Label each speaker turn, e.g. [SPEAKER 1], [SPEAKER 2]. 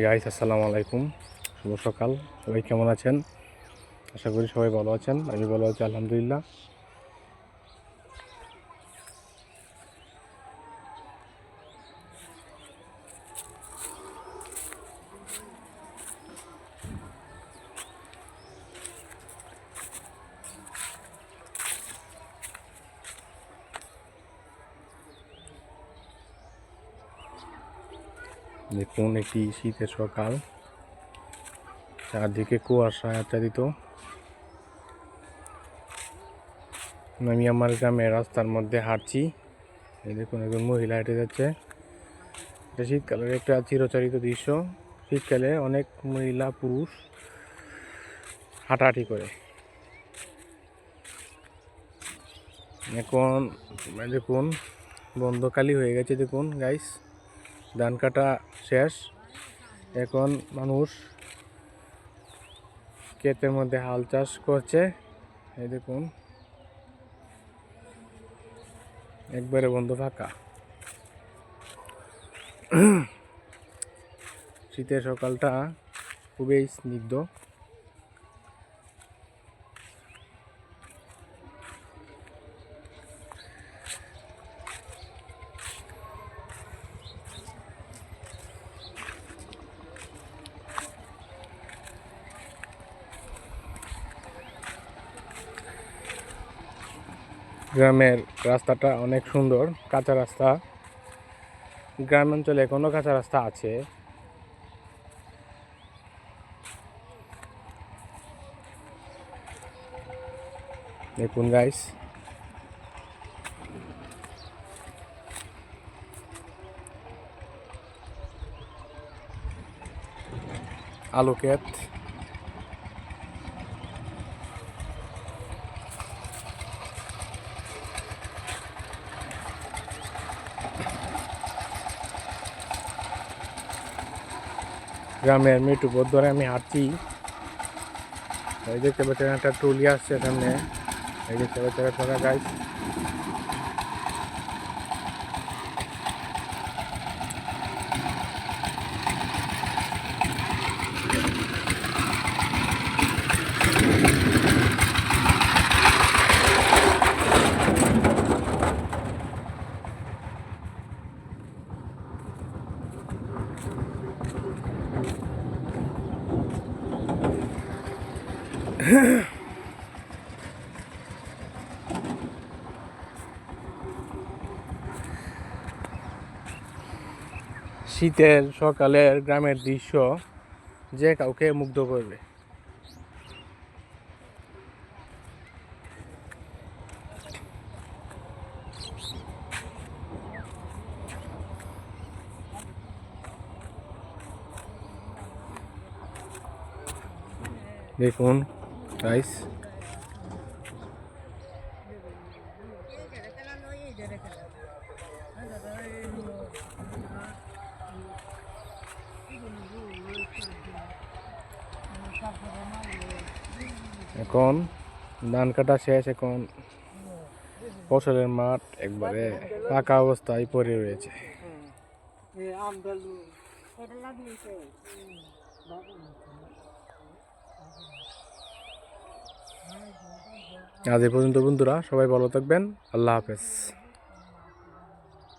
[SPEAKER 1] Guys, আসসালামু আলাইকুম। শুভ সকাল। সবাই কেমন আছেন? আশা করি সবাই ভালো আছেন। আমি ভালো আছি, আলহামদুলিল্লাহ। দেখুন, একটি শীতের সকাল, চারদিকে কুয়াশা আচ্ছাদিত। আমি আমার গ্রামের রাস্তার মধ্যে হাঁটছি। এই দেখুন, একজন মহিলা হেঁটে যাচ্ছে। এটা শীতকালের একটা চিরচরিত দৃশ্য। শীতকালে অনেক মহিলা পুরুষ হাঁটাহাঁটি করে। এখন দেখুন, বন্ধকালি হয়ে গেছে। দেখুন গাইস, ধান কাটা শেষ। এখন মানুষ ক্ষেতের মধ্যে হাল চাষ করছে। এই দেখুন, একবারে বন্ধ, ফাঁকা। শীতের সকালটা খুবই স্নিগ্ধ। গ্রামের রাস্তাটা অনেক সুন্দর, কাঁচা রাস্তা। গ্রাম অঞ্চলে এখনো কাঁচা রাস্তা আছে। দেখুন গাইস, আলু ক্ষেত। গ্রামের মেট্রো পথ ধরে আমি হাঁটছি। এই দেখতে পাচ্ছেন, একটা ট্রলি আসছে সামনে। এই দেখতে পাচ্ছেন আপনারা গাইস। শীতের সকালের গ্রামের দৃশ্য যে কাউকে মুগ্ধ করবে। দেখুন গাইস, এখন ধান কাটা শেষ। এখন ফসলের মাঠ একবারে ফাঁকা অবস্থায় পড়ে রয়েছে। আজ এই পর্যন্ত বন্ধুরা, সবাই ভালো থাকবেন। আল্লাহ হাফেজ।